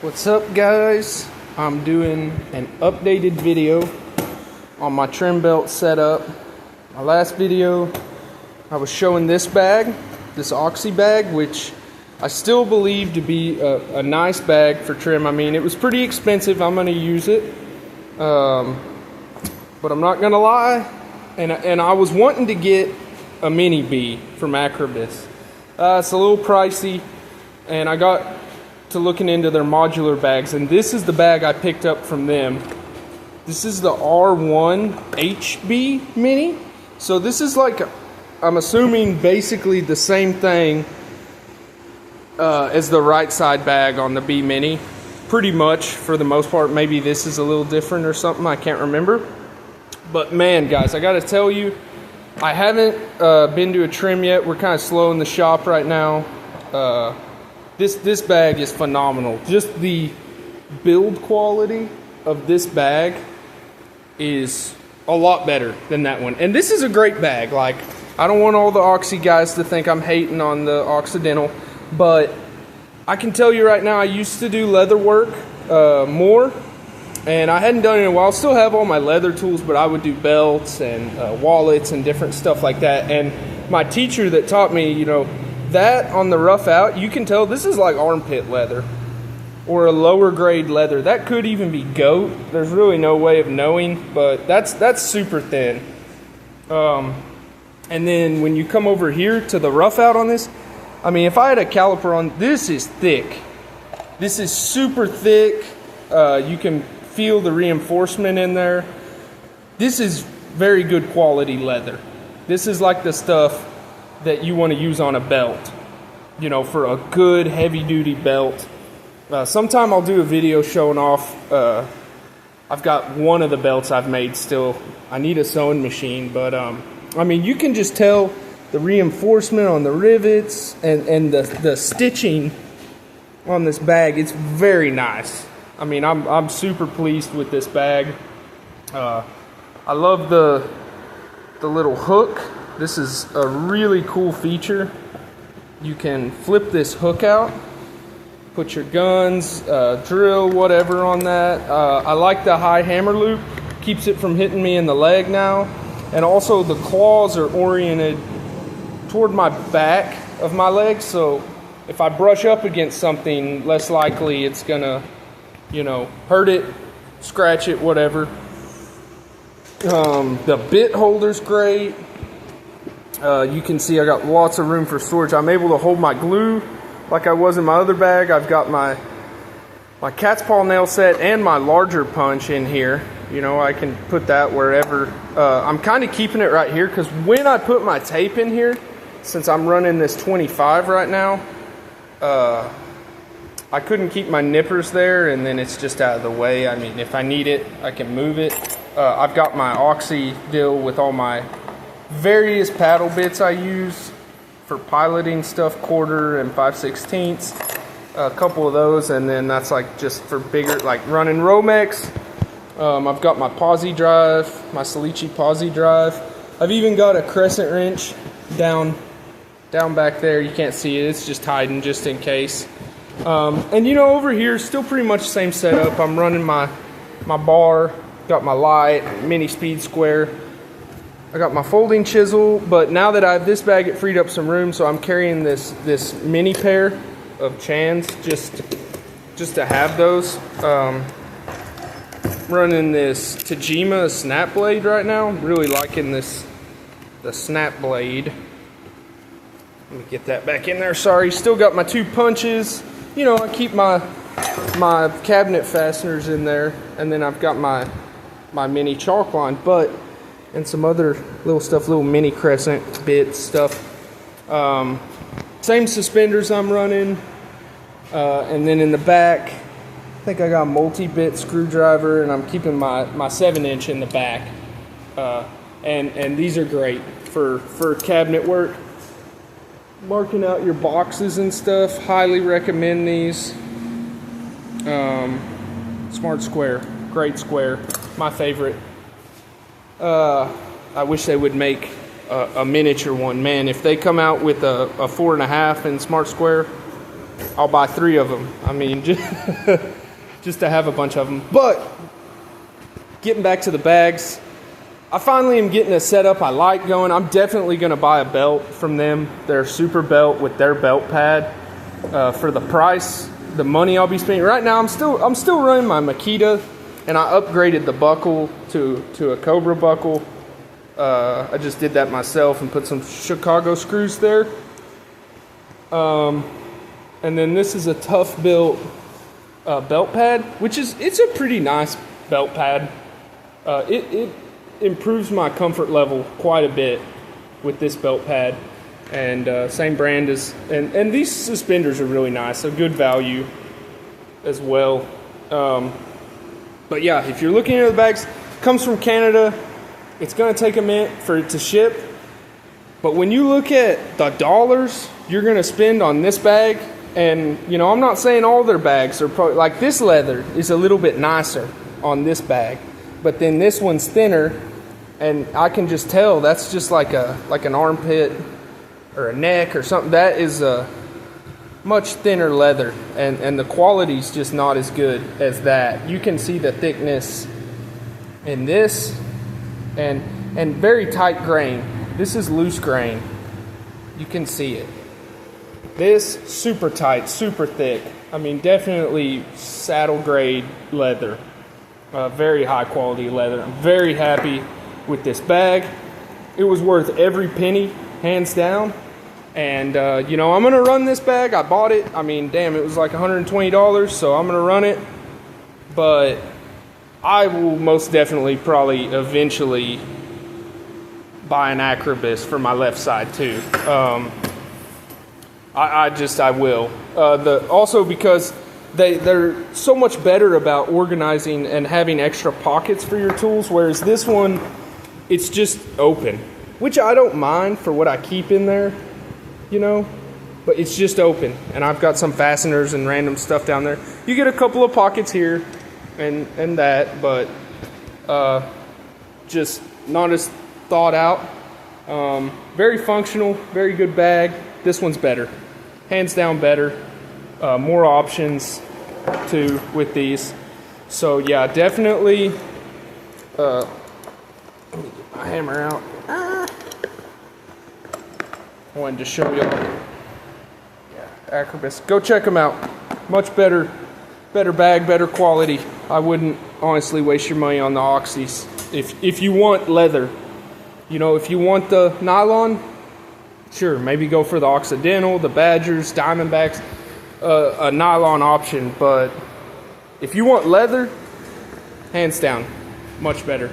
What's up, guys? I'm doing an updated video on my trim belt setup. My last video I was showing this bag, this oxy bag, which I still believe to be a nice bag for trim. I mean, it was pretty expensive. I'm going to use it, but I'm not going to lie, and I was wanting to get a mini B from Akribis. It's a little pricey, and I got to looking into their modular bags, and this is the bag I picked up from them. This is the R1HB-mini. So this is like, I'm assuming basically the same thing as the right side bag on the B-mini. Pretty much, for the most part. Maybe this is a little different or something, I can't remember. But man, guys, I gotta tell you, I haven't been to a trim yet. We're kind of slow in the shop right now. This bag is phenomenal. Just the build quality of this bag is a lot better than that one. And this is a great bag. Like, I don't want all the Oxy guys to think I'm hating on the Occidental, but I can tell you right now, I used to do leather work more, and I hadn't done it in a while. I still have all my leather tools, but I would do belts and wallets and different stuff like that. And my teacher that taught me, you know, that on the rough out, you can tell this is like armpit leather or a lower grade leather. That could even be goat. There's really no way of knowing, but that's super thin. And then when you come over here to the rough out on this, I mean, if I had a caliper on, this is thick. This is super thick. You can feel the reinforcement in there. This is very good quality leather. This is like the stuff that you want to use on a belt, you know, for a good heavy duty belt. Sometime I'll do a video showing off. I've got one of the belts I've made still. I need a sewing machine, but I mean, you can just tell the reinforcement on the rivets and the stitching on this bag. It's very nice. I mean, I'm super pleased with this bag. I love the little hook. This is a really cool feature. You can flip this hook out, put your guns, drill, whatever on that. I like the high hammer loop. Keeps it from hitting me in the leg now. And also the claws are oriented toward my back of my leg, so if I brush up against something, less likely it's gonna, you know, hurt it, scratch it, whatever. The bit holder's great. You can see I got lots of room for storage. I'm able to hold my glue like I was in my other bag. I've got my cat's paw nail set and my larger punch in here. You know, I can put that wherever. I'm kind of keeping it right here because when I put my tape in here, since I'm running this 25 right now, I couldn't keep my nippers there, and then it's just out of the way. I mean, if I need it, I can move it. I've got my Oxy deal with all my various paddle bits I use for piloting stuff, 1/4 and 5/16. A couple of those, and then that's like just for bigger, like running Romex. I've got my posi drive, my Salici posi drive. I've even got a crescent wrench down back there. You can't see it, it's just hiding just in case. And you know, over here, still pretty much the same setup. I'm running my bar, got my light, mini speed square. I got my folding chisel, but now that I have this bag, it freed up some room, so I'm carrying this mini pair of chans just to have those. Running this Tajima snap blade right now. Really liking the snap blade. Let me get that back in there. Sorry, still got my 2 punches. You know, I keep my cabinet fasteners in there, and then I've got my mini chalk line, and some other little stuff, little mini crescent bit stuff. Same suspenders I'm running, and then in the back, I think I got a multi-bit screwdriver, and I'm keeping my 7-inch in the back. And these are great for cabinet work. Marking out your boxes and stuff, highly recommend these. Smart square, great square, my favorite. I wish they would make a miniature one. Man, if they come out with a 4.5 in smart square, I'll buy 3 of them. I mean, just to have a bunch of them. But getting back to the bags, I finally am getting a setup I like going. I'm definitely going to buy a belt from them. Their super belt with their belt pad for the price, the money I'll be spending. Right now, I'm still running my Makita, and I upgraded the buckle to a Cobra buckle. I just did that myself and put some Chicago screws there. And then this is a Tough Built belt pad, which it's a pretty nice belt pad. It improves my comfort level quite a bit with this belt pad, and same brand as and these suspenders are really nice, a good value as well. But yeah, if you're looking at the bags, comes from Canada. It's going to take a minute for it to ship, but when you look at the dollars you're going to spend on this bag, and you know, I'm not saying all their bags are probably like this. Leather is a little bit nicer on this bag, but then this one's thinner, and I can just tell that's just like an armpit or a neck or something. That is a much thinner leather, and the quality's just not as good as that. You can see the thickness in this, and very tight grain. This is loose grain. You can see it. This super tight, super thick. I mean, definitely saddle grade leather. Very high quality leather. I'm very happy with this bag. It was worth every penny, hands down. And you know, I'm gonna run this bag. I bought it. I mean, damn, it was like $120, so I'm gonna run it. But I will most definitely probably eventually buy an Akribis for my left side too. I will. Also because they're so much better about organizing and having extra pockets for your tools, whereas this one, it's just open, which I don't mind for what I keep in there, you know, but it's just open, and I've got some fasteners and random stuff down there. You get a couple of pockets here and that, but just not as thought out. Very functional, very good bag. This one's better, hands down better. More options too with these. So yeah, definitely. Let me get my hammer out. I wanted to show y'all. Yeah, Akribis. Go check them out. Much better bag, better quality. I wouldn't honestly waste your money on the Oxys. If you want leather, you know, if you want the nylon, sure, maybe go for the Occidental, the Badgers, Diamondbacks, a nylon option. But if you want leather, hands down, much better.